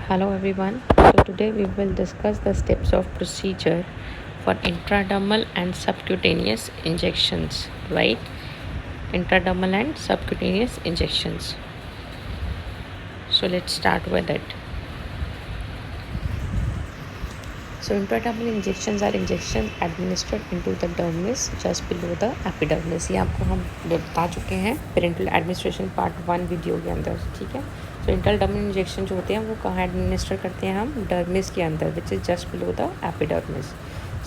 Hello everyone. So today we will discuss the steps of procedure for intradermal and subcutaneous injections, right? Intradermal and subcutaneous injections. So let's start with it. So intradermal injections are injections administered into the dermis just below the epidermis. ये आपको हम बता चुके हैं parental administration part 1 video के अंदर, ठीक है। तो इंट्राडर्मल इंजेक्शन जो होते हैं वो कहाँ एडमिनिस्टर करते हैं हम? डर्मिस के अंदर, which is just below the epidermis.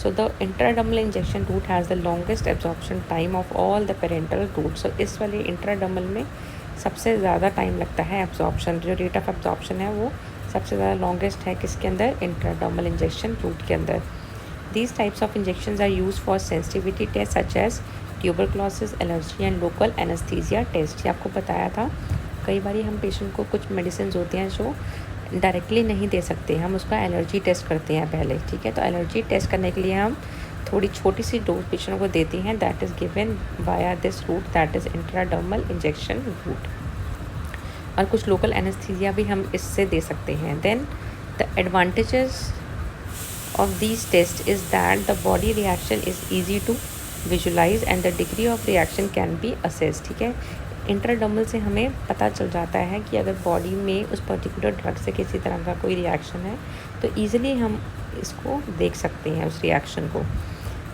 So the intradermal injection route has the longest absorption time of all the parental routes. So इस वाले intradermal में सबसे ज़्यादा टाइम लगता है एब्जॉर्प्शन, जो रेट ऑफ एब्जॉर्प्शन है वो सबसे ज़्यादा लॉन्गेस्ट है किसके अंदर? इंट्राडर्मल इंजेक्शन रूट के अंदर. These types of injections are used for sensitivity test such as tuberculosis, allergy and local anaesthesia test. ये आपको बताया था. कई बार हम पेशेंट को कुछ मेडिसिन होते हैं जो डायरेक्टली नहीं दे सकते, हम उसका एलर्जी टेस्ट करते हैं पहले, ठीक है. तो एलर्जी टेस्ट करने के लिए हम थोड़ी छोटी सी डोज पेशेंट को देते हैं, that is given via this route, that is intradermal injection route. और कुछ लोकल एनेस्थीसिया भी हम इससे दे सकते हैं. Then the advantages of these test is that the body reaction is easy to visualise and the degree of reaction can be assess, ठीक है. इंट्राडर्मल से हमें पता चल जाता है कि अगर बॉडी में उस पर्टिकुलर ड्रग से किसी तरह का कोई रिएक्शन है तो ईजिली हम इसको देख सकते हैं उस रिएक्शन को.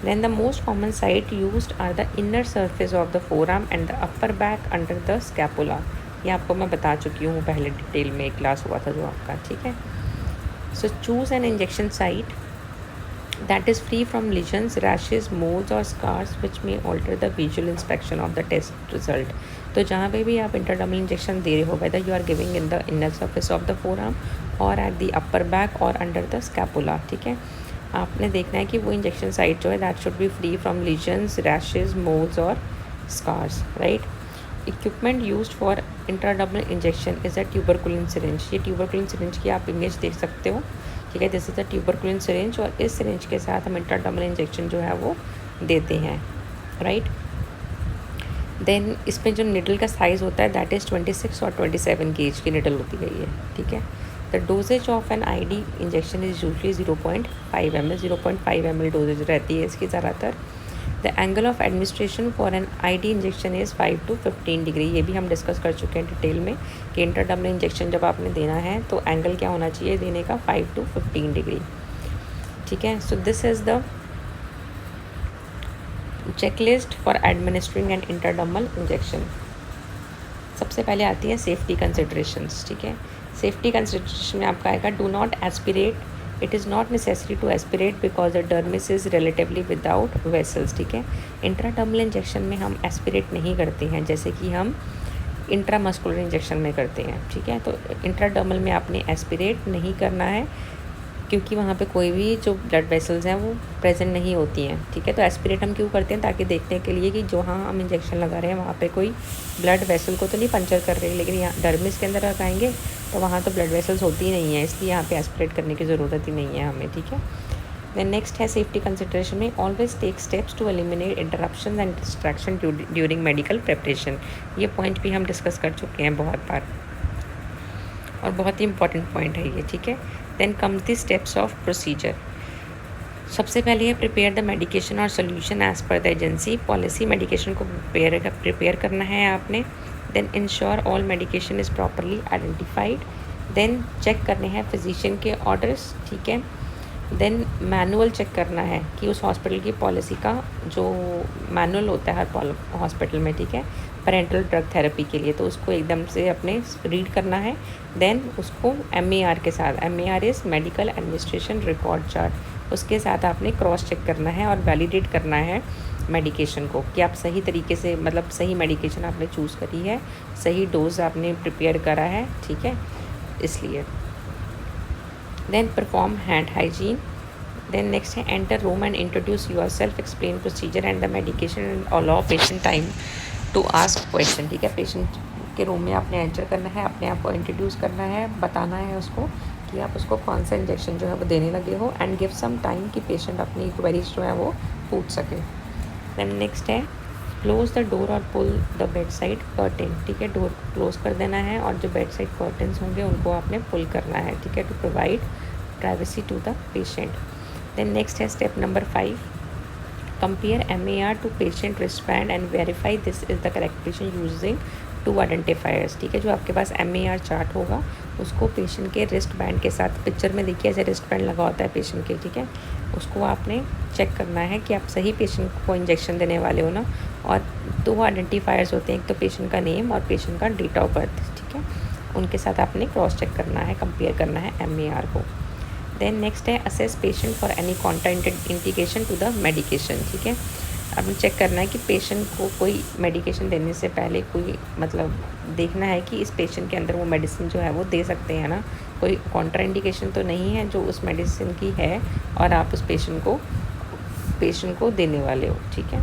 Then the most common site used are the inner surface of the forearm and the upper back under the scapula. ये आपको मैं बता चुकी हूँ पहले डिटेल में, एक क्लास हुआ था जो आपका, ठीक है. So choose an injection site that is free from lesions, rashes, moles or scars which may alter the visual inspection of the test result. तो जहाँ पे भी आप इंट्राडर्मल इंजेक्शन दे रहे हो, whether you are giving in the inner surface of the forearm or at the upper back or under the scapula, ठीक है, आपने देखना है कि वो इंजेक्शन साइट जो है that should be free from lesions, rashes, moles और scars, right. Equipment used for intradermal injection is a tuberculin syringe. ये ट्यूबरकुलिन सिरिंज की आप इमेज देख सकते हो, ठीक है. This is a tuberculin syringe और इस सिरिंज के साथ हम इंट्राडर्मल इंजेक्शन जो है वो देते हैं, राइट. देन इसमें जो निडल का साइज़ होता है दैट इज़ 26 और 27 गेज की निडल होती है ये, ठीक है. The dosages of an ID injection is usually 0.5 ml. 0.5 ml dosages रहती है इसकी ज़्यादातर. The angle of administration for an ID injection is 5 to 15 degree. ये भी हम डिस्कस कर चुके हैं डिटेल में कि इंट्राडर्मल इंजेक्शन जब आपने देना है तो एंगल क्या होना चाहिए देने का? 5 to 15 डिग्री, ठीक है. So this is the checklist for administering an intradermal injection. सबसे पहले आती है सेफ्टी कंसिडरेशंस, ठीक है. सेफ्टी कंसिडरेशन में आपका आएगा do not aspirate. It is not necessary to aspirate because the dermis is relatively without vessels, ठीक है. इंट्राडर्मल इंजेक्शन में हम एस्पिरेट नहीं करते हैं जैसे कि हम इंट्रामस्कुलर इंजेक्शन में करते हैं, ठीक है. तो इंट्राडर्मल में आपने एस्पिरेट नहीं करना है क्योंकि वहाँ पे कोई भी जो ब्लड वेसल्स हैं वो प्रेजेंट नहीं होती हैं, ठीक है. तो एस्पिरेट हम क्यों करते हैं? ताकि देखने के लिए कि जो हाँ हम इंजेक्शन लगा रहे हैं वहाँ पे कोई ब्लड वेसल को तो नहीं पंचर कर रहे, लेकिन यहाँ डर्मिस के अंदर लगाएंगे तो वहाँ तो ब्लड वेसल्स होती ही नहीं है, इसलिए यहाँ पे एस्पिरेट करने की ज़रूरत ही नहीं है हमें, ठीक है. देन नेक्स्ट है सेफ्टी कंसिडरेशन में always take steps to eliminate interruption and distraction during medical preparation. ये पॉइंट भी हम डिस्कस कर चुके हैं बहुत बार और बहुत ही इंपॉर्टेंट पॉइंट है ये, ठीक है. Then come the steps of procedure. सबसे पहले है प्रिपेयर द मेडिकेशन और solution as per the agency policy. Medication को प्रिपेयर करना है आपने. Then ensure all medication is properly identified. Then check करने हैं फिजिशियन के ऑर्डर्स, ठीक है. देन मैनुअल चेक करना है कि उस हॉस्पिटल की पॉलिसी का जो मैनुअल होता है हर हॉस्पिटल में, ठीक है, पेरेंटल ड्रग थेरेपी के लिए, तो उसको एकदम से अपने रीड करना है. देन उसको MAR के साथ, MAR is medical administration record chart, उसके साथ आपने क्रॉस चेक करना है और वैलिडेट करना है मेडिकेशन को कि आप सही तरीके से, मतलब सही मेडिकेशन आपने चूज़ करी है, सही डोज आपने प्रिपेयर करा है, ठीक है, इसलिए. Then perform hand hygiene. Then next है enter room and introduce yourself, explain procedure and the medication and allow patient time to ask question, ठीक है. पेशेंट के रूम में आपने एंटर करना है, अपने आप को इंट्रोड्यूस करना है, बताना है उसको कि आप उसको कौन सा इंजेक्शन जो है वो देने लगे हो एंड गिव सम टाइम कि पेशेंट अपनी क्वेरीज जो है वो पूछ सके. देन नेक्स्ट है क्लोज द डोर और pull the bed side curtain, ठीक है, डोर क्लोज कर देना है और जो बेड साइड कर्टन्स होंगे उनको आपने पुल करना है, ठीक है, to provide privacy to the patient. Then next है step number 5, compare MAR to patient respond and verify this is the correct patient using 2 identifiers, ठीक है। जो आपके पास MAR चार्ट होगा उसको पेशेंट के रिस्ट बैंड के साथ, पिक्चर में देखिए ऐसे रिस्ट बैंड लगा होता है पेशेंट के, ठीक है, उसको आपने चेक करना है कि आप सही पेशेंट को इंजेक्शन देने वाले हो ना। और 2 आइडेंटिफायर्स होते हैं, एक तो पेशेंट का नेम और पेशेंट का डेट ऑफ बर्थ, ठीक है, उनके साथ आपने क्रॉस चेक करना है, कंपेयर करना है MAR को। देन नेक्स्ट है assess patient for any contraindication to the medication, ठीक है। आपने चेक करना है कि पेशेंट को कोई मेडिकेशन देने से पहले कोई मतलब देखना है कि इस पेशेंट के अंदर वो मेडिसिन जो है वो दे सकते हैं ना, कोई कॉन्ट्रा इंडिकेशन तो नहीं है जो उस मेडिसिन की है और आप उस पेशेंट को देने वाले हो, ठीक है।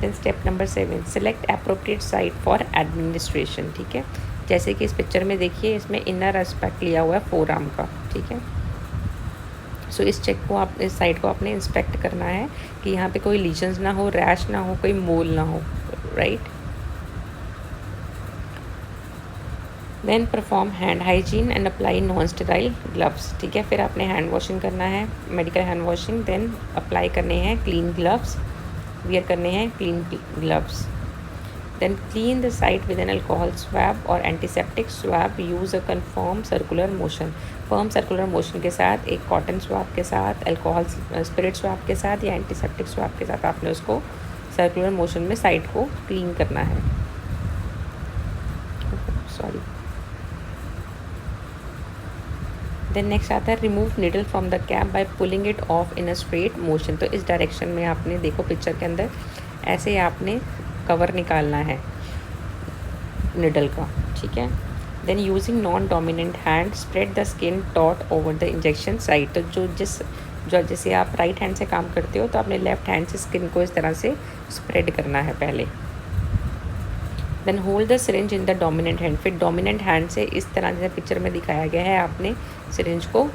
Then step number 7, select appropriate site for administration, ठीक है। जैसे कि इस पिक्चर में देखिए इसमें इनर एस्पेक्ट लिया हुआ है फोर आर्म का, ठीक है। सो इस साइट को आपने इंस्पेक्ट करना है कि यहाँ पे कोई लीजन्स ना हो, रैश ना हो, कोई मोल ना हो, right. Then perform hand hygiene and apply non sterile gloves, ठीक है। फिर आपने हैंड वॉशिंग करना है, medical hand washing, then apply करने हैं क्लीन ग्लव्स, वियर करने हैं clean gloves. Then clean the site with an alcohol swab और antiseptic swab, use a confirm circular motion, firm circular motion के साथ, एक कॉटन स्वैब के साथ, अल्कोहल स्पिरिट स्वैब के साथ या एंटीसेप्टिक स्वैब के साथ आपने उसको सर्कुलर मोशन में साइट को क्लीन करना है, सॉरी। देन नेक्स्ट आता है remove needle from the cap by pulling it of in a straight motion, तो इस डायरेक्शन में आपने देखो पिक्चर के अंदर ऐसे ही आपने कवर निकालना है निडल का, ठीक है। Then using non dominant hand spread the skin taut over the injection site, तो जैसे आप राइट हैंड से काम करते हो तो आपने लेफ्ट हैंड से स्किन को इस तरह से स्प्रेड करना है पहले। Then hold the syringe in the dominant hand, फिर डोमिनेंट हैंड से इस तरह जैसे पिक्चर में दिखाया गया है आपने सिरिंज को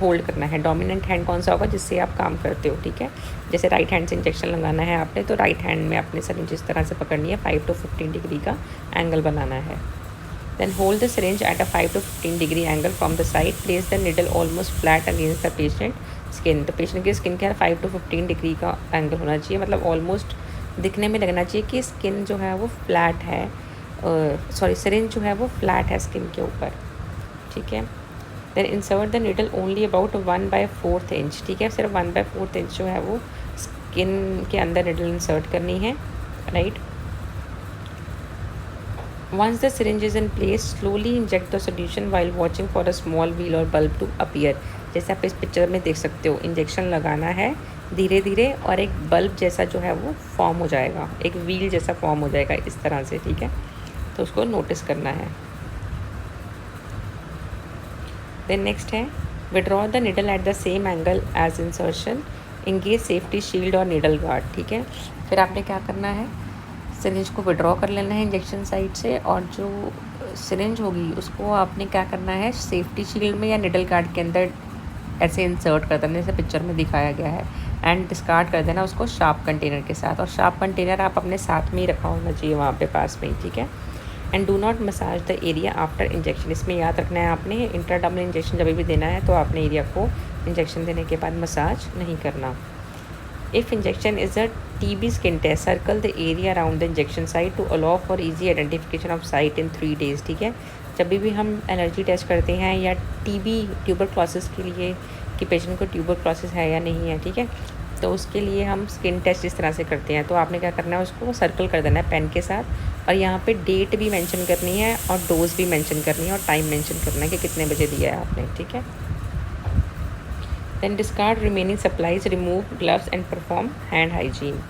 होल्ड करना है। डोमिनेंट हैंड कौन सा होगा जिससे आप काम करते हो, ठीक है। जैसे राइट हैंड से इंजेक्शन लगाना है आपने तो राइट हैंड में आपने सिरिंज इस तरह से पकड़नी है, 5 to 15 डिग्री का एंगल बनाना है। Then hold the syringe at a 5 to 15 degree angle from the side, place the needle almost flat against the patient skin, तो पेशेंट की स्किन के 5 to 15 डिग्री का एंगल होना चाहिए, मतलब ऑलमोस्ट दिखने में लगना चाहिए कि स्किन जो है वो फ्लैट है, सिरिंज जो है वो फ्लैट है स्किन के ऊपर, ठीक है। Then insert the needle only about 1/4 inch, ठीक है, सिर्फ 1/4 इंच जो है वो स्किन के अंदर नीडल इंसर्ट करनी है, right. Once the syringe is in place slowly inject the solution while watching for a small wheal और बल्ब टू अपीयर, जैसे आप इस पिक्चर में देख सकते हो इंजेक्शन लगाना है धीरे धीरे और एक बल्ब जैसा जो है वो फॉर्म हो जाएगा, एक व्हील जैसा फॉर्म हो जाएगा इस तरह से, ठीक है, तो उसको नोटिस करना है। देन नेक्स्ट है withdraw the needle at the same angle as insertion, engage safety shield और निडल गार्ड, ठीक है। फिर आपने क्या करना है, सिरिंज को विड्रॉ कर लेना है इंजेक्शन साइट से और जो सिरिंज होगी उसको आपने क्या करना है सेफ्टी शील्ड में या निडल गार्ड के अंदर ऐसे इंसर्ट कर देना जैसे पिक्चर में दिखाया गया है, एंड डिस्कार्ड कर देना उसको शार्प कंटेनर के साथ, और शार्प कंटेनर आप अपने साथ में ही रखा होना चाहिए वहाँ पे पास में ही, ठीक है। And do not massage the area after injection, इसमें याद रखना है आपने इंट्राडर्मल इंजेक्शन जब भी देना है तो आपने एरिया को इंजेक्शन देने के बाद मसाज नहीं करना। If injection is a TB skin test, circle the area around the injection site to allow for easy identification of site in 3 days, ठीक है। जब भी हम एलर्जी टेस्ट करते हैं या TB ट्यूबरक्लोसिस के लिए कि पेशेंट को ट्यूबरक्लोसिस है या नहीं है, ठीक है, तो उसके लिए हम स्किन टेस्ट इस तरह से करते हैं, तो आपने क्या करना है उसको सर्कल कर देना है पेन के साथ और यहाँ पे डेट भी मेंशन करनी है और डोज भी मेंशन करनी है और टाइम मेंशन करना है कि कितने बजे दिया है आपने, ठीक है। Then discard remaining supplies, remove gloves and perform hand hygiene.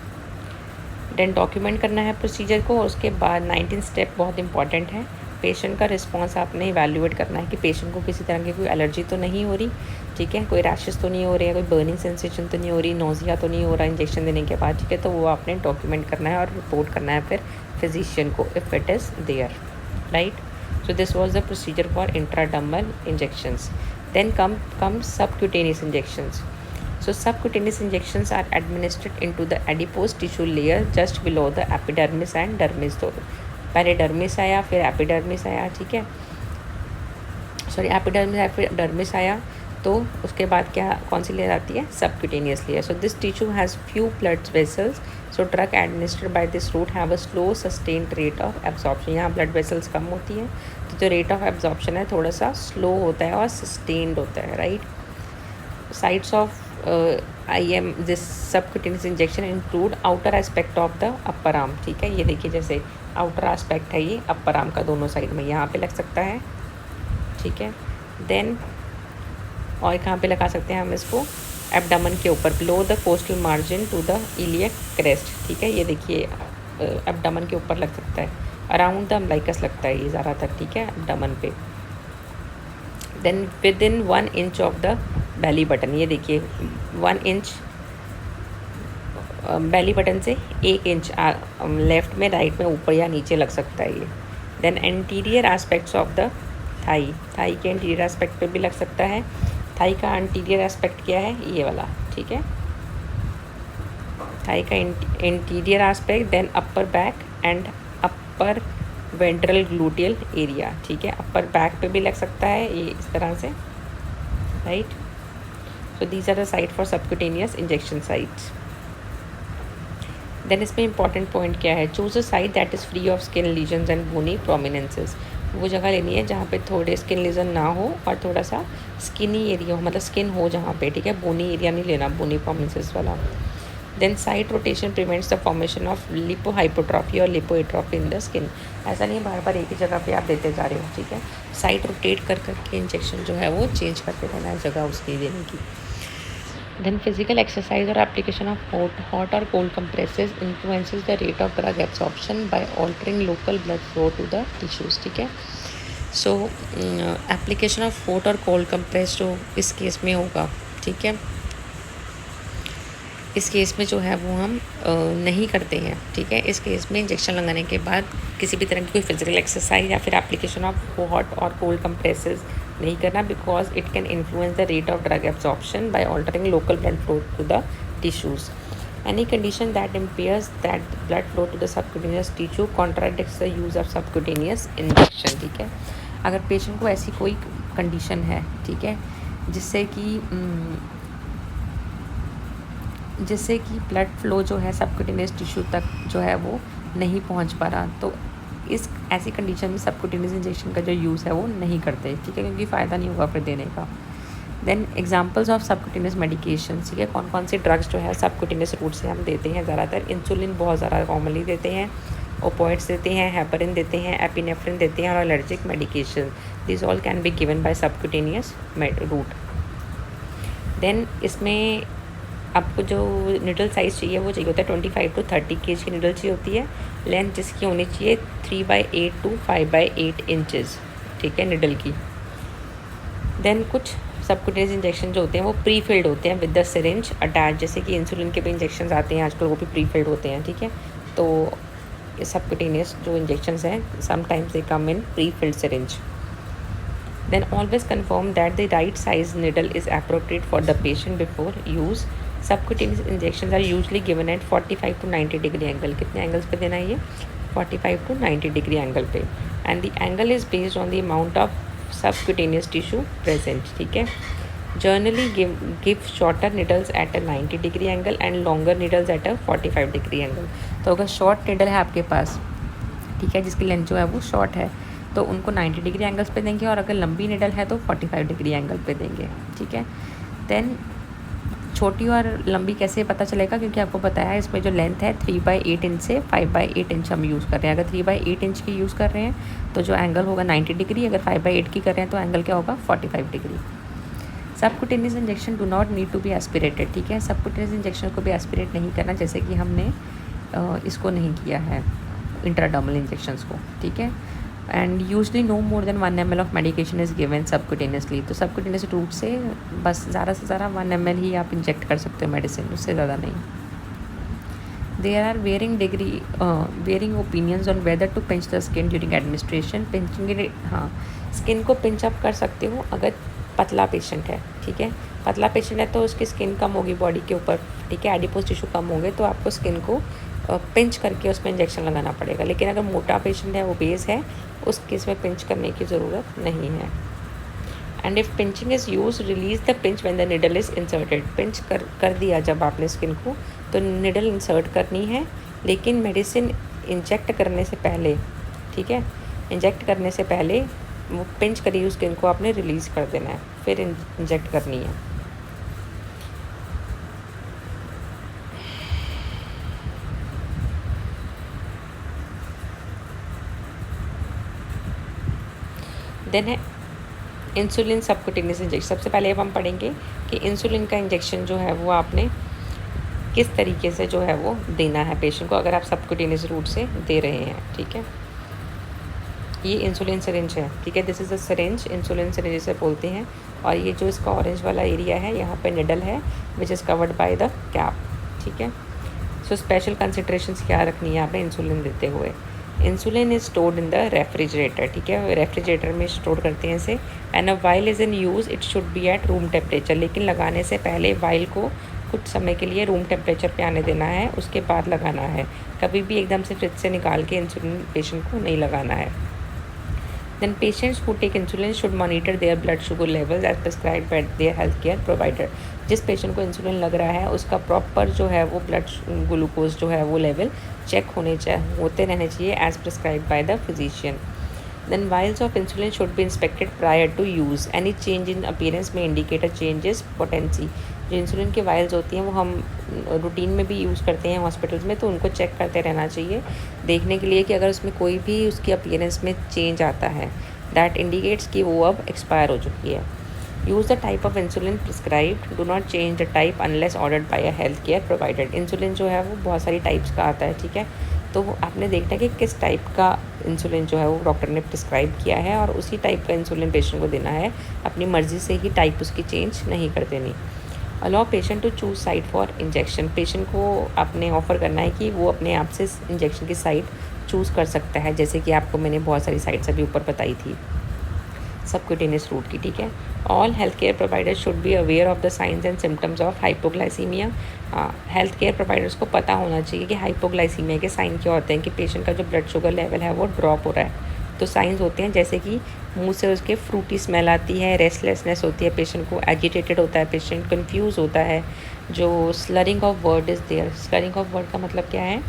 Then document करना है प्रोसीजर को और उसके बाद 19 स्टेप बहुत इंपॉर्टेंट है। पेशेंट का रिस्पांस आपने इवैल्यूएट करना है कि पेशेंट को किसी तरह की कोई एलर्जी तो नहीं हो रही, ठीक है, कोई रैशेस तो नहीं हो रही है, कोई बर्निंग सेंसेशन तो नहीं हो रही, नोजिया तो नहीं हो रहा इंजेक्शन देने के बाद, ठीक है, तो वो आपने डॉक्यूमेंट करना है और रिपोर्ट करना है फिर फिजिशियन को if it is there, right. So this was the procedure for intradermal injections. Then come subcutaneous injections. So subcutaneous injections are administered into the adipose tissue layer just below the epidermis and dermis. तो पहले dermis आया, फिर epidermis आया, ठीक है, sorry epidermis आया, फिर dermis आया, तो उसके बाद क्या कौन सी लेयर आती है, subcutaneous layer. So this tissue has few blood vessels. So drug administered by this route have a slow sustained rate of absorption. यहाँ ब्लड वेसल्स कम होती हैं तो जो रेट ऑफ एब्जॉर्प्शन है थोड़ा सा स्लो होता है और सस्टेन्ड होता है, right. Sites of IM this subcutaneous injection include outer aspect of the upper arm. ठीक है, ये देखिए जैसे आउटर एस्पेक्ट है ये अपर आर्म का, दोनों साइड में यहाँ पे लग सकता है, ठीक है. देन और कहाँ पे लगा सकते हैं हम इसको, एब्डामन के ऊपर, below the costal margin to the iliac crest. ठीक है, ये देखिए एब्डामन के ऊपर लग सकता है, अराउंड द अम्बलाइकस लगता है ये ज़्यादातर, ठीक है, एब्डामन पे. Then within 1 inch of the belly button, ये देखिए 1 इंच बेली बटन से 1 इंच लेफ्ट में, राइट में, ऊपर या नीचे लग सकता है ये. Then anterior aspects of the thigh, thigh के एंटीरियर एस्पेक्ट पे भी लग सकता है. थाई का एंटीरियर एस्पेक्ट क्या है, ये वाला, ठीक है, थाई का anterior aspect. Then upper back and upper ventral gluteal area. ठीक है, अपर बैक पे भी लग सकता है ये इस तरह से, right. So these are the site for subcutaneous injection sites. Then इसमें इंपॉर्टेंट पॉइंट क्या है, choose a site that is free of skin lesions and bony prominences. वो जगह लेनी है जहाँ पे थोड़े स्किन लीजन ना हो और थोड़ा सा स्किनी एरिया हो, मतलब स्किन हो जहाँ पे, ठीक है, बोनी एरिया नहीं लेना, बोनी प्रोमिनेंसेस वाला. Then site rotation prevents the formation of lipohypotrophy और लिपोएट्रॉफी इन द स्किन. ऐसा नहीं बार बार एक ही जगह पे आप देते जा रहे हो, ठीक है, साइट रोटेट कर करके इंजेक्शन जो है वो चेंज करते रहना है जगह उसकी देने की. Then physical exercise or application of hot or cold compresses influences the rate of drug absorption by altering local blood flow to the tissues. ठीक है, so application of hot और cold compress जो इस केस में होगा, ठीक है, इस केस में जो है वो हम नहीं करते हैं. ठीक है, इस केस में इंजेक्शन लगाने के बाद किसी भी तरह की कोई फिजिकल एक्सरसाइज या फिर एप्लीकेशन ऑफ हॉट और कोल्ड कंप्रेसेस नहीं करना, because it can influence the rate of drug absorption by altering local blood flow to the tissues. Any condition that impairs that blood flow to the subcutaneous tissue contradicts the use of subcutaneous injection. ठीक है, अगर patient को ऐसी कोई condition है, ठीक है, जिससे कि ब्लड फ्लो जो है सबक्यूटेनियस टिश्यू तक जो है वो नहीं पहुंच पा रहा, तो इस ऐसी कंडीशन में सबक्यूटेनियस इंजेक्शन का जो यूज़ है वो नहीं करते, ठीक है, क्योंकि फ़ायदा नहीं होगा फिर देने का. Then examples of subcutaneous medication, ठीक है, कौन कौन से ड्रग्स जो है सबक्यूटेनियस रूट से हम देते हैं ज़्यादातर. इंसुलिन बहुत ज़्यादा कॉमनली देते हैं, ओपोइड्स देते हैं, हेपरिन देते हैं, एपिनेफ्रिन देते हैं, और allergic medication. This all can be given by subcutaneous route. Then इसमें आपको जो निडल साइज़ चाहिए वो चाहिए होता है 25 to 30 kg की निडल चाहिए होती है. लेंथ जिसकी होनी चाहिए 3/8 to 5/8 इंचज़, ठीक है, निडल की. देन कुछ सबक्यूटेनियस इंजेक्शन जो होते हैं वो प्री फिल्ड होते हैं विद द सिरिंज अटैच, जैसे कि इंसुलिन के भी इंजेक्शन आते हैं आजकल, वो भी प्री फिल्ड होते हैं, ठीक है. तो सबक्यूटेनियस जो इंजेक्शन हैं sometimes they come in pre filled syringe. Then always confirm that the right size needle is appropriate for the patient before use. Subcutaneous injections are usually given at 45 to 90 degree angle. कितने angles पे देना है ये, 45 to 90 degree angle पे. And the angle is based on the amount of subcutaneous tissue present. ठीक है, generally give shorter needles at a 90 degree angle and longer needles at a 45 degree angle. तो अगर short needle है आपके पास, ठीक है, जिसकी लेंथ जो है वो शॉर्ट है, तो उनको 90 डिग्री एंगल्स पे देंगे, और अगर लंबी निडल है तो 45 डिग्री एंगल पे देंगे, ठीक है. देन छोटी और लंबी कैसे पता चलेगा, क्योंकि आपको बताया है इसमें जो लेंथ है 3/8 इंच से 5/8 इंच हम यूज़ कर रहे हैं. अगर 3/8 इंच की यूज़ कर रहे हैं तो जो एंगल होगा 90 डिग्री, अगर 5/8 की कर रहे हैं तो एंगल क्या होगा 45 degree. Subcutaneous injection do not need to be aspirated. ठीक है, सबक्यूटेनियस इंजेक्शन को भी एस्पिरेट नहीं करना, जैसे कि हमने इसको नहीं किया है इंट्राडर्मल इंजेक्शंस को, ठीक है. And usually no more than 1 ml of medication is given subcutaneously. तो सबक्यूटेनियस रूट से बस ज़्यादा से ज़्यादा 1 ml ही आप इंजेक्ट कर सकते हो मेडिसिन, उससे ज़्यादा नहीं. There are varying opinions on whether to pinch the skin during administration. Pinching, हाँ, स्किन को पिंच अप कर सकते हो अगर पतला पेशेंट है, ठीक है, पतला पेशेंट है तो उसकी स्किन कम होगी बॉडी के ऊपर, ठीक है, एडिपोज टिश्यू कम होंगे तो आपको स्किन को पिंच करके उसमें इंजेक्शन लगाना पड़ेगा। लेकिन अगर मोटा पेशेंट है, ओबेस है, उस केस में पिंच करने की ज़रूरत नहीं है। And if pinching is use, release the pinch when the needle is inserted. Pinch कर दिया जब आपने स्किन को, तो निडल इंसर्ट करनी है, लेकिन मेडिसिन इंजेक्ट करने से पहले, ठीक है, इंजेक्ट करने से पहले वो पिंच करी हुई स्किन को आपने रिलीज़ कर देना है, फिर इंजेक्ट करनी है। देन है इंसुलिन सबक्यूटेनियस इंजेक्शन। सबसे पहले अब हम पढ़ेंगे कि इंसुलिन का इंजेक्शन जो है वो आपने किस तरीके से जो है वो देना है पेशेंट को, अगर आप सबक्यूटेनियस रूट से दे रहे हैं, ठीक है। ये इंसुलिन सिरिंज है, ठीक है, this is a syringe, insulin syringe जिसे बोलते हैं। और ये जो इसका ऑरेंज वाला एरिया है, यहाँ पे निडल है which is covered by the cap, ठीक है। सो स्पेशल कंसिडरेशंस क्या रखनी है आपने इंसुलिन देते हुए। Insulin is stored in the refrigerator, ठीक है, रेफ्रिजरेटर में स्टोर करते हैं इसे। And a while is in use, it should be at room temperature. लेकिन लगाने से पहले वाइल को कुछ समय के लिए रूम टेम्परेचर पे आने देना है, उसके बाद लगाना है। कभी भी एकदम से फ्रिज से निकाल के इंसुलिन पेशेंट को नहीं लगाना है। Then patients who take insulin should monitor their blood sugar levels as prescribed by their healthcare provider। जिस पेशेंट को इंसुलिन लग रहा है उसका प्रॉपर जो है वो ब्लड ग्लूकोज जो है वो लेवल चेक होते रहने चाहिए as prescribe by the physician. Then vials of insulin should be inspected prior to use। Any change in appearance may indicate a change in potency। जो इंसुलिन की वायल्स होती हैं वो हम रूटीन में भी यूज़ करते हैं हॉस्पिटल्स में, तो उनको चेक करते रहना चाहिए देखने के लिए कि अगर उसमें कोई भी उसकी अपीयरेंस में चेंज आता है, दैट इंडिकेट्स कि वो अब एक्सपायर हो चुकी है। Use the type of insulin prescribed, do not change the type unless ordered bye a health care provider. Insulin जो है वो बहुत सारी टाइप्स का आता है, ठीक है, तो आपने देखना है कि किस टाइप का इंसुलिन जो है वो डॉक्टर ने प्रिस्क्राइब किया है और उसी टाइप का इंसुलिन पेशेंट को देना है। अपनी मर्ज़ी से ही टाइप उसकी चेंज नहीं कर देनी। Allow patient to choose site for injection. Patient को आपने ऑफ़र करना है कि वो अपने आप से इंजेक्शन की साइट चूज़ कर सकता है, जैसे कि आपको मैंने बहुत सारी साइट्स अभी ऊपर बताई थी सबक्यूटेनियस रूट की, ठीक है। All health care providers should be aware of the science and symptoms of hypoglycaemia. Health care providers को पता होना चाहिए कि हाइपोग्लाइसीमिया के साइन क्या होते हैं, कि पेशेंट का जो ब्लड शुगर लेवल है वो ड्रॉप हो रहा है। तो साइंस होते हैं जैसे कि मुंह से उसके फ्रूटी स्मेल आती है, रेस्टलेसनेस होती है पेशेंट को, एजिटेटेड होता है पेशेंट, कंफ्यूज होता है, जो slurring of word is there. Slurring of word का मतलब क्या है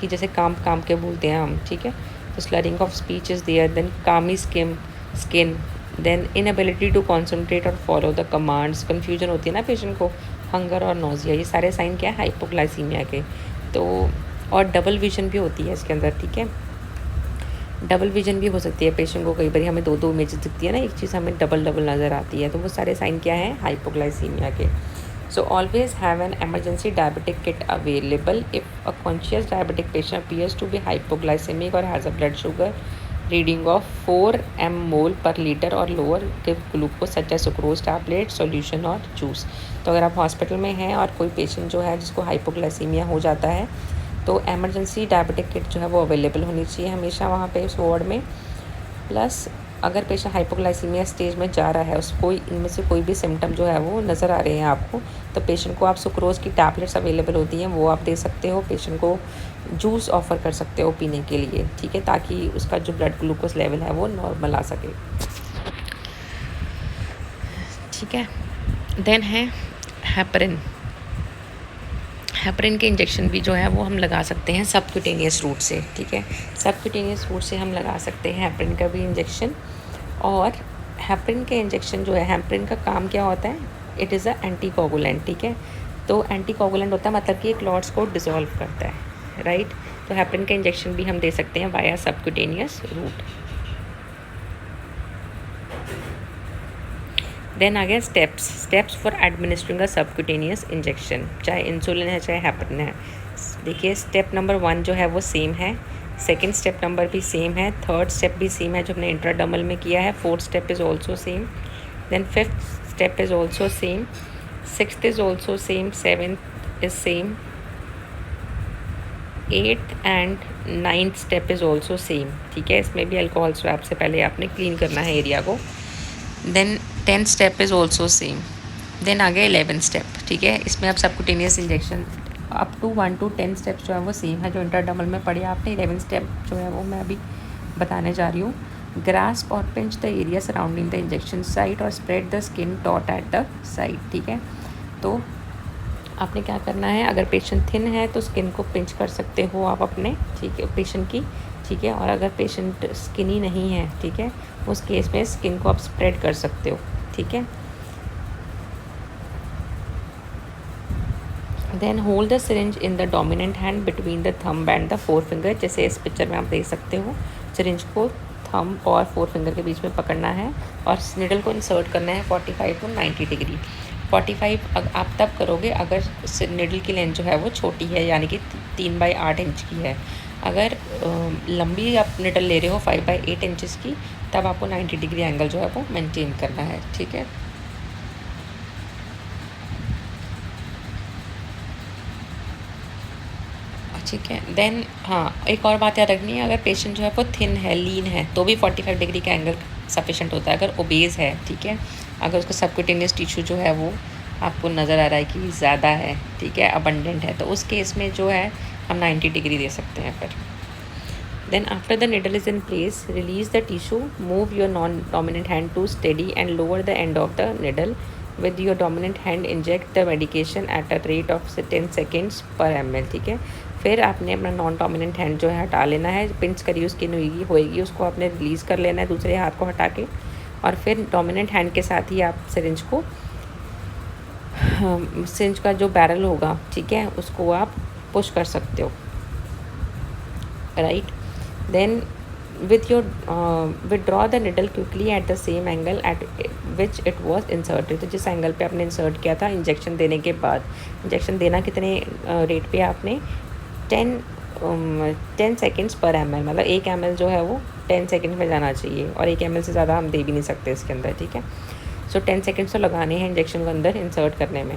कि जैसे काम काम के बोलते हैं हम, ठीक है, तो slurring of speech is there. Then clammy skin, then inability to concentrate और फॉलो द कमांड्स, कन्फ्यूजन होती है ना पेशेंट को, हंगर और नोजिया, ये सारे साइन क्या है हाइपोग्लाइसीमिया के। तो और डबल विजन भी होती है इसके अंदर, ठीक है, डबल विजन भी हो सकती है पेशेंट को, कई बार हमें दो दो इमेज दिखती है ना, एक चीज़ हमें डबल डबल नज़र आती है, तो वो सारे साइन क्या है हाइपोग्लाइसीमिया के। So always have an emergency diabetic kit available if a conscious diabetic patient appears to be hypoglycaemic और has a blood sugar reading of 4 mmol per litre और lower, give glucose such as sucrose tablet, solution और juice. तो अगर आप hospital में हैं और कोई पेशेंट जो है जिसको हाइपोग्लाइसीमिया हो जाता है, तो एमरजेंसी डायबिटिक किट जो है वो अवेलेबल होनी चाहिए हमेशा वहाँ पे उस वार्ड में। प्लस अगर पेशेंट हाइपोग्लाइसीमिया स्टेज में जा रहा है, उसको इनमें से कोई भी सिम्टम जो है वो नज़र आ रहे हैं आपको, तो पेशेंट को आप सुक्रोज की टैबलेट्स अवेलेबल होती हैं वो आप दे सकते हो, पेशेंट को जूस ऑफ़र कर सकते हो पीने के लिए, ठीक है, ताकि उसका जो ब्लड ग्लूकोज लेवल है वो नॉर्मल आ सके, ठीक है। देन है हेपरिन। हेपरिन के इंजेक्शन भी जो है वो हम लगा सकते हैं सबक्यूटेनियस रूट से, ठीक है, सबक्यूटेनियस रूट से हम लगा सकते हैं हेपरिन का भी इंजेक्शन। और हेपरिन के इंजेक्शन जो है, हेपरिन का काम क्या होता है, इट इज़ अ एंटीकोगुलेंट, ठीक है, तो एंटीकोगुलेंट होता है मतलब कि क्लॉट्स को डिसॉल्व करता है, राइट। तो हेपरिन के इंजेक्शन भी हम दे सकते हैं वाया सबक्यूटेनियस रूट। देन आ गया steps for administering a subcutaneous injection, चाहे इंसुलिन है चाहे हेपरिन है। देखिए स्टेप नंबर 1 जो है वो सेम है, सेकेंड स्टेप नंबर भी सेम है, थर्ड स्टेप भी सेम है जो हमने इंट्राडर्मल में किया है, fourth step is also same, then fifth step is also same, sixth is also same, seventh is same, 8th and 9th step is also same, ठीक है, इसमें भी अल्कोहल स्वैब से पहले आपने क्लीन करना है एरिया को। Then 10th step is also same, then आ गया 11 स्टेप, ठीक है। इसमें अब subcutaneous injection up to 1 to 10 steps जो है वो सेम है जो इंटरडर्मल में पढ़े आपने। 11 स्टेप जो है वो मैं अभी बताने जा रही हूँ। ग्रास्प और pinch the area surrounding the injection site और spread the skin taut at the site, ठीक है। तो आपने क्या करना है, अगर पेशेंट थिन है तो स्किन को पिंच कर सकते हो आप अपने, ठीक है, पेशेंट की, ठीक है। और अगर पेशेंट स्किनी नहीं है, ठीक है, उस केस में स्किन को आप स्प्रेड कर सकते हो, ठीक है। Then hold the syringe in the dominant hand between the thumb and the four finger. जैसे इस पिक्चर में आप देख सकते हो, सिरिंज को थंब और फोर फिंगर के बीच में पकड़ना है और निडल को इंसर्ट करना है 45 to 90 डिग्री। 45 आप तब करोगे अगर निडल की लेंथ जो है वो छोटी है, यानी कि 3/8 इंच की है। अगर लंबी आप निडल ले रहे हो 5/8 इंचज़ की, तब आपको 90 डिग्री एंगल जो है वो मेंटेन करना है, ठीक है। ठीक है। देन हाँ, एक और बात याद रखनी है, अगर पेशेंट जो है वो थिन है, लीन है, तो भी 45 डिग्री का एंगल सफिशेंट होता है। अगर ओबेज़ है, ठीक है, अगर उसका सबक्यूटेनियस टिश्यू जो है वो आपको नज़र आ रहा है कि ज़्यादा है, ठीक है, अबंडेंट है, तो उस केस में जो है हम 90 डिग्री दे सकते हैं फिर। Then after the needle is in place, release the tissue, move your non-dominant hand to steady and lower the end of the needle. With your dominant hand inject the medication at a rate of 10 seconds per ml, ठीक है। फिर आपने अपना non dominant hand जो है हटा लेना है, पिंच करी उसकी होएगी, उसको आपने रिलीज़ कर लेना है दूसरे हाथ को हटा के, और फिर डोमिनेंट हैंड के साथ ही आप सिरिंज को, सिरिंज का जो बैरल होगा, ठीक है, उसको आप पुश कर सकते हो, right. Then withdraw the needle quickly at the same angle at which it was inserted। तो जिस एंगल पे आपने इंसर्ट किया था इंजेक्शन देने के बाद, इंजेक्शन देना कितने रेट पे आपने, 10 सेकेंड्स पर ml, मतलब 1 ml जो है वो 10 सेकेंड में जाना चाहिए, और 1 ml से ज़्यादा हम दे भी नहीं सकते इसके अंदर, ठीक है। सो 10 सेकेंड्स तो लगाने हैं इंजेक्शन को अंदर इंसर्ट करने में।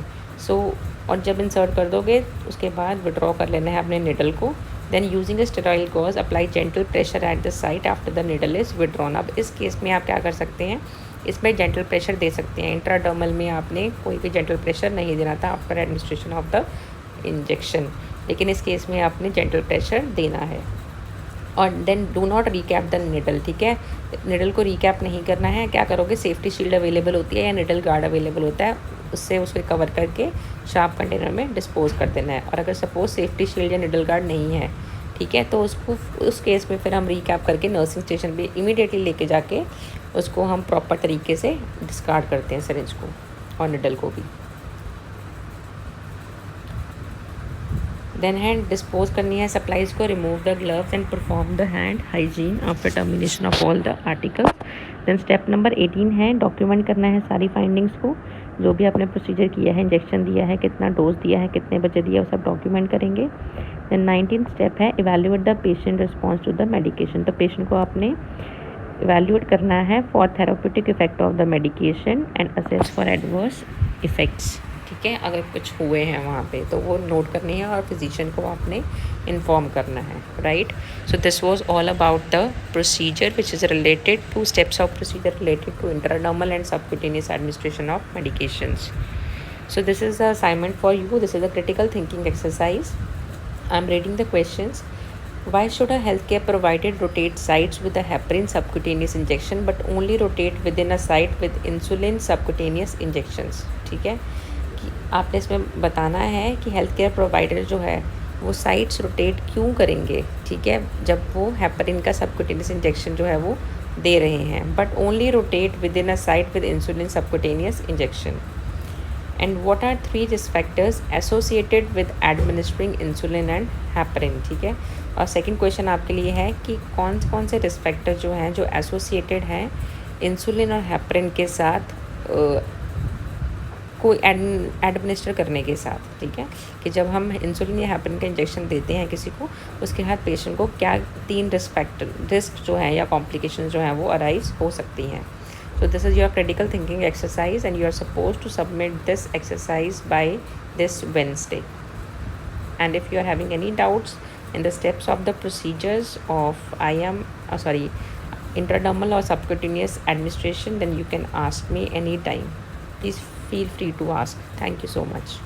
और जब इंसर्ट कर दोगे उसके बाद विड्रॉ कर लेना है अपने निडल को। Then using a steroid gauze apply gentle pressure at the site after the needle is withdrawn. अब इस केस में आप क्या कर सकते हैं, इसमें जेंटल प्रेशर दे सकते हैं। इंट्राडर्मल में आपने कोई भी जेंटल प्रेशर नहीं देना था after administration of the injection, लेकिन इस केस में आपने जेंटल प्रेशर देना है। और then do not recap the needle, ठीक है, निडल को रिकैप नहीं करना है। क्या करोगे, सेफ्टी शील्ड अवेलेबल होती है या निडल गार्ड अवेलेबल होता है, उससे उसको कवर करके शार्प कंटेनर में डिस्पोज कर देना है। और अगर सपोज सेफ्टी शील्ड या निडल गार्ड नहीं है, ठीक है, तो उसको उस केस में फिर हम रिकैप करके नर्सिंग स्टेशन पे इमीडिएटली लेके जाके उसको हम प्रॉपर तरीके से डिस्कार्ड करते हैं सिरिंज को और निडल को भी। देन हैंड डिस्पोज करनी है सप्लाइज को, remove the gloves and perform the hand hygiene after termination of all the articles. Then step number 18 है डॉक्यूमेंट करना है सारी फाइंडिंग्स को, जो भी आपने प्रोसीजर किया है, इंजेक्शन दिया है, कितना डोज दिया है, कितने बजे दिया है, वो सब डॉक्यूमेंट करेंगे। देन 19 स्टेप है evaluate the patient response to the medication. तो पेशेंट को आपने इवैल्यूएट करना है for therapeutic effect of the medication and assess for adverse effects, ठीक है। अगर कुछ हुए हैं वहाँ पे तो वो नोट करनी है और फिजिशियन को आपने इन्फॉर्म करना है, right. So this was all about the procedure which is related to steps of procedure related to intradermal and subcutaneous administration of medications. So this is the assignment for you. This is a critical thinking exercise. I'm reading the questions. Why should a healthcare provider rotate sites with a heparin subcutaneous injection but only rotate within a site with insulin subcutaneous injections? ठीक है, कि आपने इसमें बताना है कि health care provider जो है वो साइट्स रोटेट क्यों करेंगे, ठीक है, जब वो हेपरिन का सबक्यूटेनियस इंजेक्शन जो है वो दे रहे हैं, but only rotate within a site with insulin subcutaneous injection. And what are 3 risk factors associated with administering insulin and heparin, ठीक है। और सेकंड क्वेश्चन आपके लिए है कि कौन कौन से रिस्क फैक्टर जो हैं जो एसोसिएटेड हैं इंसुलिन और हेपरिन के साथ को एडमिनिस्टर करने के साथ, ठीक है, कि जब हम इंसुलिन या हेपरिन का इंजेक्शन देते हैं किसी को, उसके बाद पेशेंट को क्या 3 रिस्क जो हैं या कॉम्प्लिकेशन जो हैं वो अराइज हो सकती हैं। So this is your critical thinking exercise and you are supposed to submit this exercise by this Wednesday. And if you are having any doubts in the steps of the procedures of intradermal or subcutaneous administration, then you can ask me anytime. Please feel free to ask. Thank you so much.